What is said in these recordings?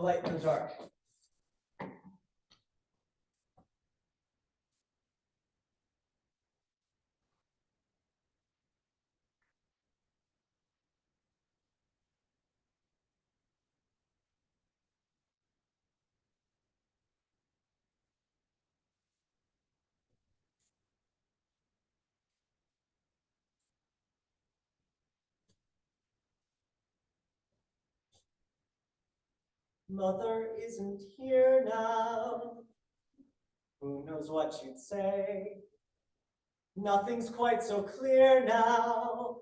a light in the dark. Mother isn't here now. Who knows what she'd say? Nothing's quite so clear now.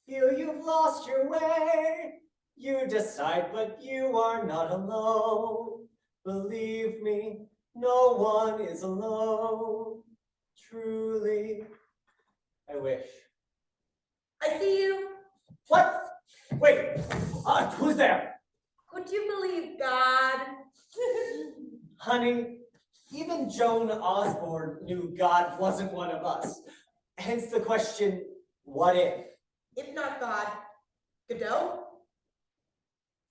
Feel you've lost your way. You decide, but you are not alone. Believe me, no one is alone. Truly, I wish. I see you. What? Wait, who's there? Could you believe God? Honey, even Joan Osborne knew God wasn't one of us. Hence the question, what if? If not God, Godot?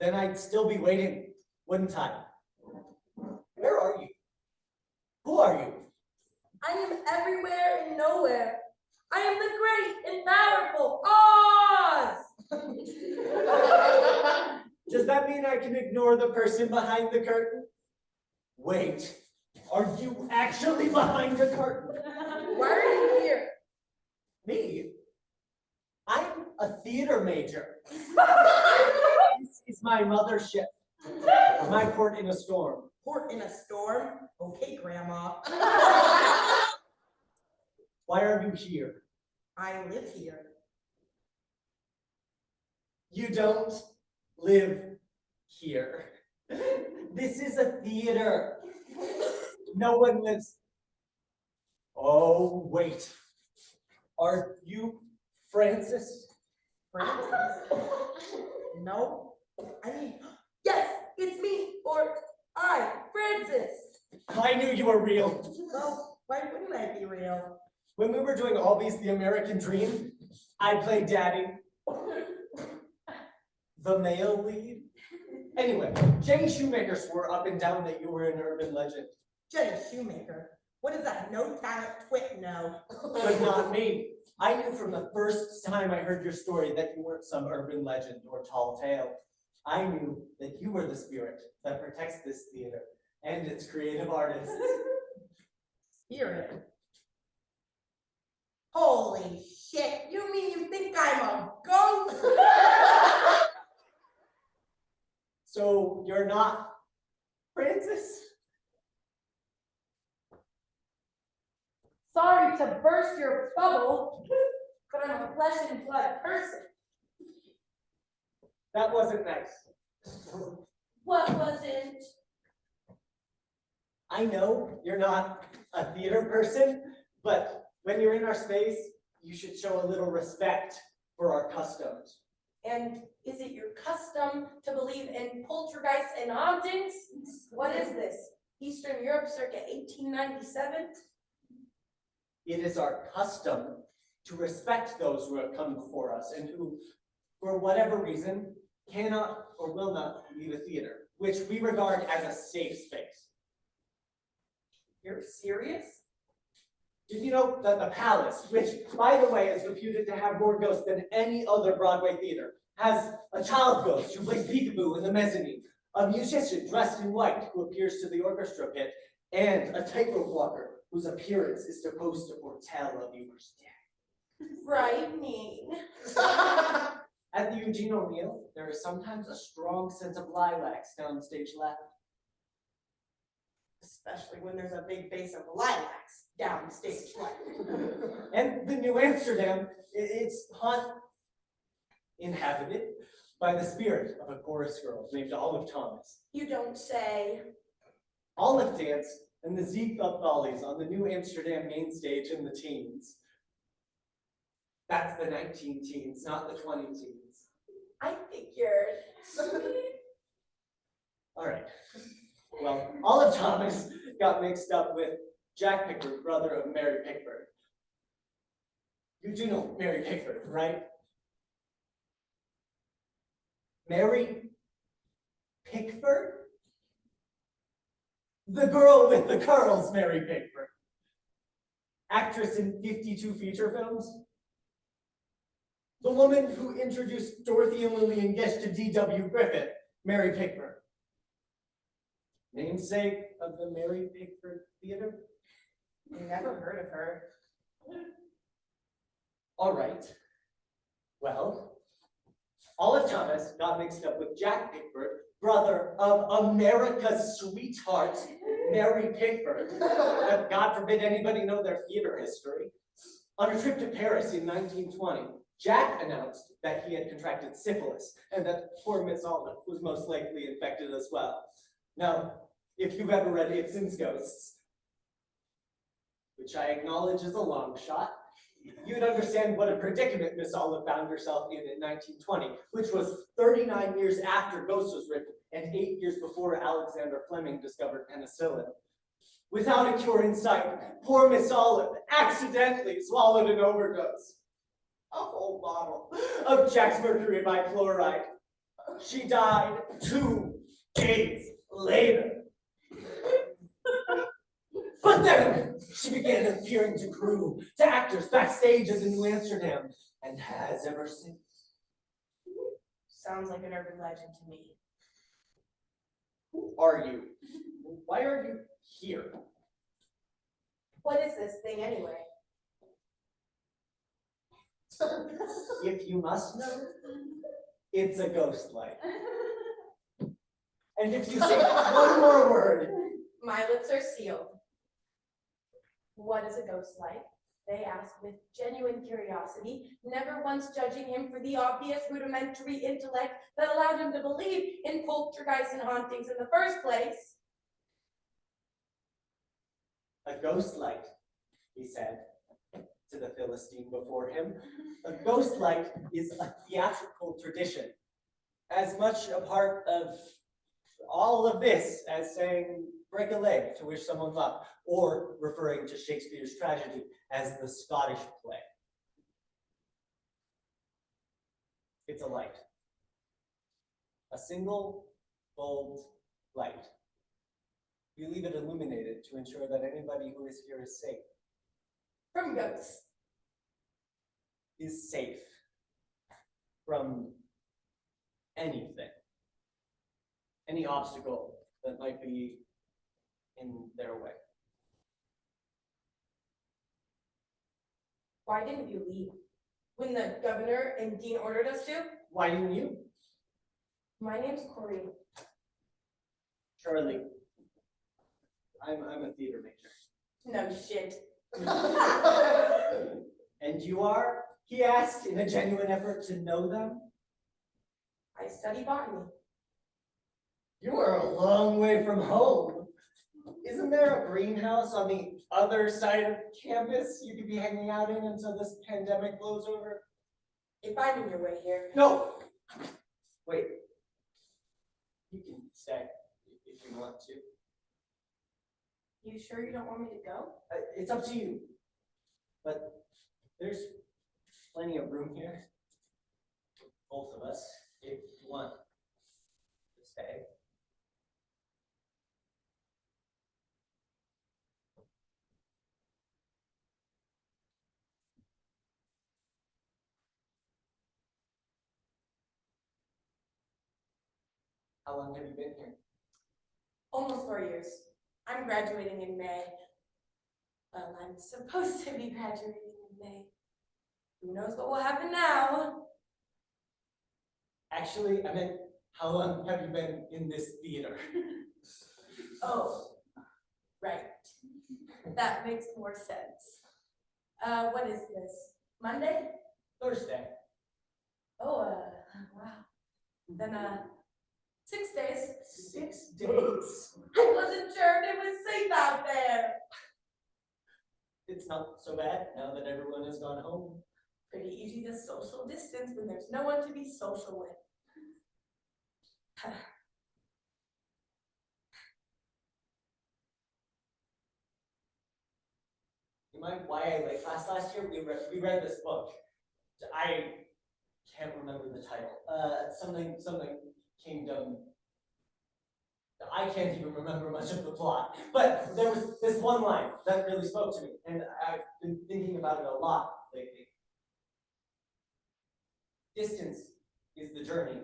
Then I'd still be waiting, wouldn't I? Where are you? Who are you? I am everywhere and nowhere. I am the great and powerful Oz! Does that mean I can ignore the person behind the curtain? Wait, are you actually behind the curtain? Why are you here? Me? I'm a theater major. This is my mothership. My port in a storm. Port in a storm? Okay, Grandma. Why are you here? I live here. You don't live here. This is a theater. No one lives. Oh, wait. Are you Francis? Francis? No. I mean, yes, it's me, or I, Francis. I knew you were real. Well, why wouldn't I be real? When we were doing Always the American Dream, I played Daddy. The male lead. Anyway, Jenny Shoemaker swore up and down that you were an urban legend. Jenny Shoemaker? What does that no-talent twit know? But not me. I knew from the first time I heard your story that you weren't some urban legend or tall tale. I knew that you were the spirit that protects this theater and its creative artists. Spirit? Holy shit, you mean you think I'm a ghost? So you're not Francis? Sorry to burst your bubble, but I'm a flesh and blood person. That wasn't nice. What wasn't? I know you're not a theater person, but when you're in our space, you should show a little respect for our customs. And is it your custom to believe in poltergeists and hauntings? What is this? Eastern Europe circa 1897? It is our custom to respect those who have come before us and who, for whatever reason, cannot or will not leave a theater, which we regard as a safe space. You're serious? Did you know that the Palace, which, by the way, is reputed to have more ghosts than any other Broadway theater, has a child ghost who plays peekaboo in the mezzanine, a musician dressed in white who appears to the orchestra pit, and a tightrope walker whose appearance is supposed to foretell a viewer's death. Frightening. At the Eugene O'Neill, there is sometimes a strong scent of lilacs down stage left. Especially when there's a big vase of lilacs down stage left. And the New Amsterdam, it's inhabited by the spirit of a chorus girl named Olive Thomas. You don't say. Olive danced in the Ziegfeld Follies on the New Amsterdam main stage in the teens. That's the 19 teens, not the 20 teens. I figured. All right. Well, Olive Thomas got mixed up with Jack Pickford, brother of Mary Pickford. You do know Mary Pickford, right? Mary Pickford? The girl with the curls, Mary Pickford. Actress in 52 feature films. The woman who introduced Dorothy and Lillian Gish to D.W. Griffith, Mary Pickford. Namesake of the Mary Pickford Theater? Never heard of her. All right. Well, Olive Thomas got mixed up with Jack Pickford, brother of America's sweetheart, Mary Pickford. God forbid anybody know their theater history. On a trip to Paris in 1920, Jack announced that he had contracted syphilis and that poor Miss Olive was most likely infected as well. Now, if you've ever read Ibsen's Ghosts, which I acknowledge is a long shot, you'd understand what a predicament Miss Olive found herself in 1920, which was 39 years after Ghost was written and 8 years before Alexander Fleming discovered penicillin. Without a cure in sight, poor Miss Olive accidentally swallowed an overdose. A whole bottle of Jack's mercury bichloride. She died 2 days later. But then she began appearing to crew, to actors backstage as in New Amsterdam, and has ever since. Sounds like an urban legend to me. Who are you? Why are you here? What is this thing anyway? If you must know, it's a ghost light. And if you say one more word, My lips are sealed. What is a ghost like? They ask with genuine curiosity, never once judging him for the obvious rudimentary intellect that allowed him to believe in poltergeists and hauntings in the first place. a ghost light, he said to the Philistine before him. A ghost light is a theatrical tradition, as much a part of all of this as saying break a leg to wish someone luck, or referring to Shakespeare's tragedy as the Scottish play. It's a light. A single bulbed light. We leave it illuminated to ensure that anybody who is here is safe. From ghosts. Is safe from anything. Any obstacle that might be in their way. Why didn't you leave? When the governor and dean ordered us to? Why didn't you? My name's Corey. Charlie. I'm a theater major. No shit. And you are? He asked in a genuine effort to know them. I study botany. You are a long way from home. Isn't there a greenhouse on the other side of campus you could be hanging out in until this pandemic blows over? If I'm in your way here. No! Wait. You can stay if you want to. You sure you don't want me to go? It's up to you. But there's plenty of room here. For both of us, if you want to stay. How long have you been here? Almost 4 years. I'm graduating in May. Well, I'm supposed to be graduating in May. Who knows what will happen now? Actually, I meant, how long have you been in this theater? Oh, right. That makes more sense. What is this? Monday? Thursday. Oh, wow. Then, 6 days. 6 days. I wasn't sure if it was safe out there. It's not so bad now that everyone has gone home. Pretty easy to social distance when there's no one to be social with. You mind why I late class last year? We read this book. I can't remember the title. Something Kingdom. I can't even remember much of the plot, but there was this one line that really spoke to me, and I've been thinking about it a lot lately. Distance is the journey.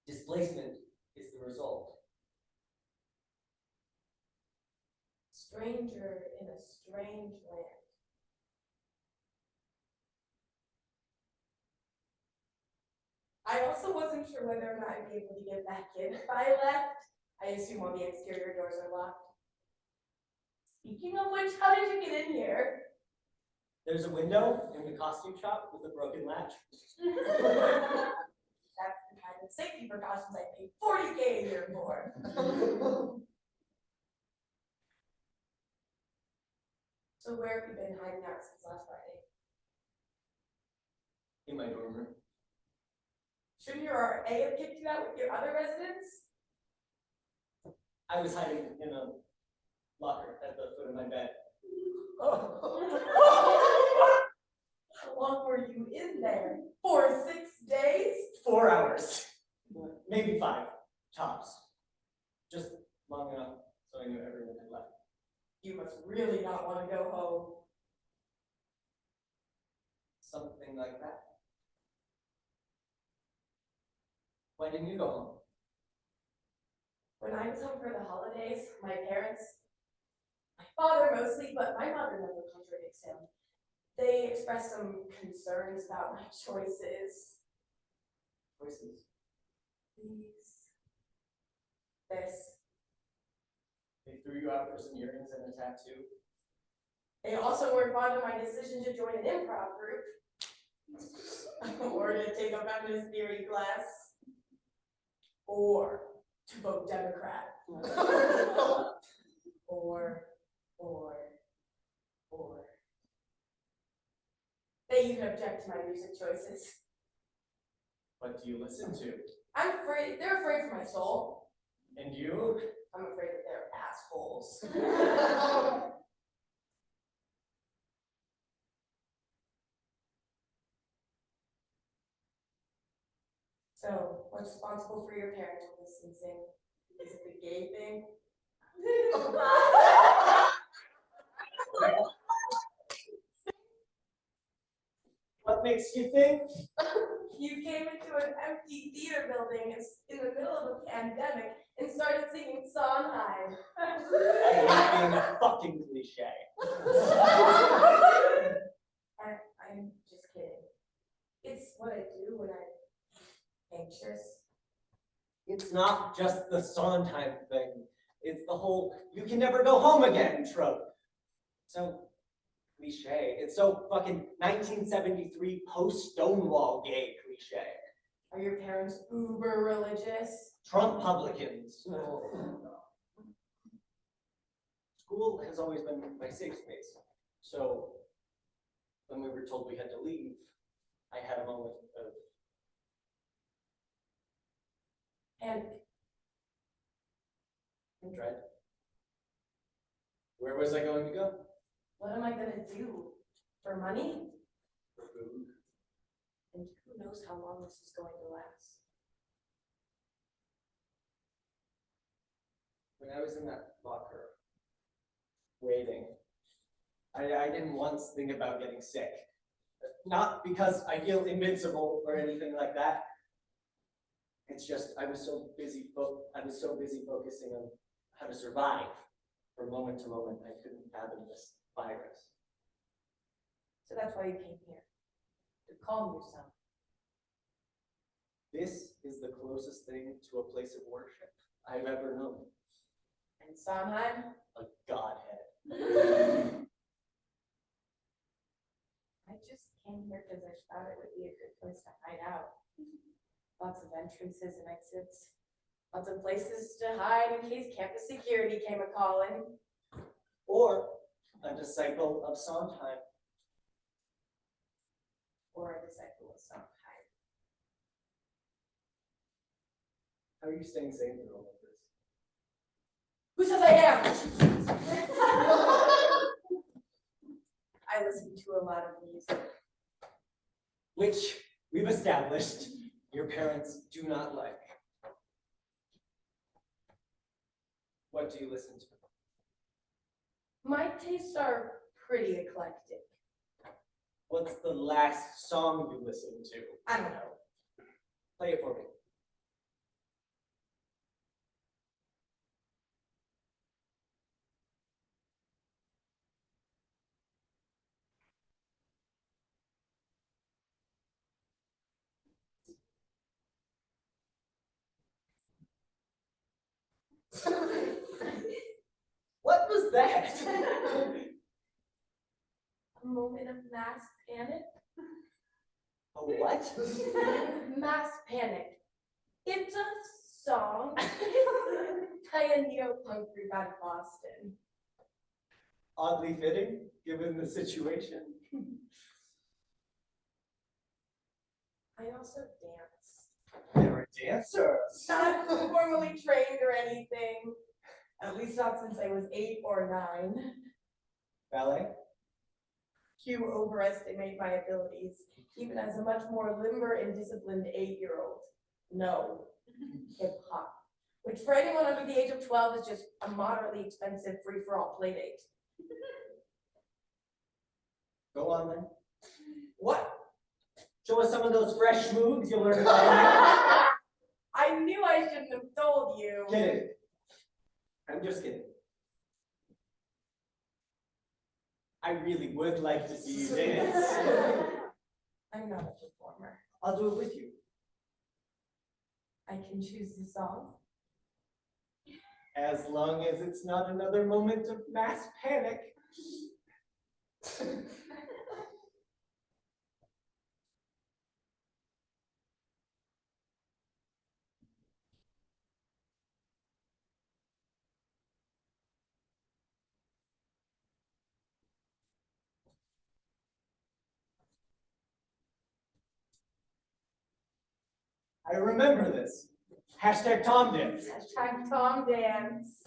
Displacement is the result. Stranger in a strange land. I also wasn't sure whether or not I'd be able to get back in if I left. I assume all the exterior doors are locked. Speaking of which, how did you get in here? There's a window in the costume shop with a broken latch. That's the kind of safety precautions I paid $40K a year for. So where have you been hiding out since last Friday? In my dorm room. Shouldn't your RA have kicked you out with your other residents? I was hiding in a locker at the foot of my bed. How long were you in there? For 6 days? 4 hours. Maybe 5, tops. Just long enough so I knew everyone had left. You must really not want to go home. Something like that. Why didn't you go home? When I was home for the holidays, my parents, my father mostly, but my mother never contradicts him. They expressed some concerns about my choices. Choices. This. They threw you out for some earrings and a tattoo. They also weren't fond of my decision to join an improv group. Or to take a feminist theory class. Or to vote Democrat. Or. They even object to my music choices. What do you listen to? I'm afraid, they're afraid for my soul. And you? I'm afraid that they're assholes. So, what's responsible for your parental distancing? Is it the gay thing? What makes you think? You came into an empty theater building in the middle of a pandemic and started singing Sondheim. I hate being a fucking cliche. I'm just kidding. It's what I do when I'm anxious. It's not just the Sondheim thing. It's the whole "you can never go home again" trope. So cliche. It's so fucking 1973 post-Stonewall gay cliche. Are your parents uber religious? Trump publicans. School has always been my safe space. So when we were told we had to leave, I had a moment of And dread. Where was I going to go? what am I gonna do? For money? For food. And who knows how long this is going to last? When I was in that locker, waiting, I didn't once think about getting sick. Not because I feel invincible or anything like that. It's just I was so busy focusing on how to survive. From moment to moment, I couldn't fathom this virus. So that's why you came here. To calm yourself. This is the closest thing to a place of worship I've ever known. And Sondheim? A godhead. I just came here because I thought it would be a good place to hide out. Lots of entrances and exits. Lots of places to hide in case campus security came a-calling. Or a disciple of Sondheim. Or a disciple of Sondheim. How are you staying sane through all of this? Who says I am? I listen to a lot of music. Which we've established your parents do not like. What do you listen to? My tastes are pretty eclectic. What's the last song you listened to? I don't know. Play it for me. What was that? A moment of mass panic? A what? Mass panic. It's a song by a neo-punk group out of Boston. Oddly fitting, given the situation. I also dance. You're a dancer. Not formally trained or anything. At least not since I was 8 or 9. Ballet? You overestimate my abilities, even as a much more limber and disciplined 8-year-old. No. Hip-hop. Which for anyone under the age of 12 is just a moderately expensive free-for-all play date. Go on then. What? Show us some of those fresh moves you learned about. I knew I shouldn't have told you. Kidding. I'm just kidding. I really would like to see you dance. I'm not a performer. I'll do it with you. I can choose the song. As long as it's not another moment of mass panic. I remember this. Hashtag Tom Dance. Hashtag Tom Dance.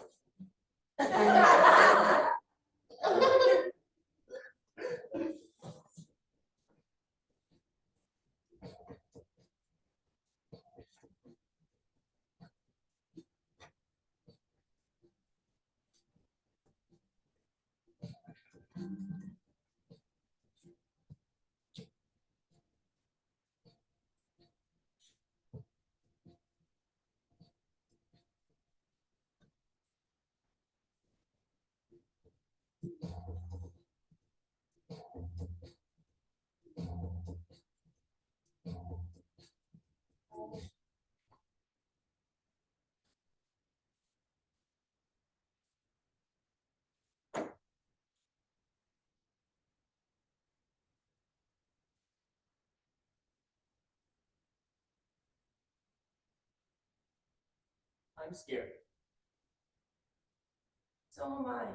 I'm scared. So am I.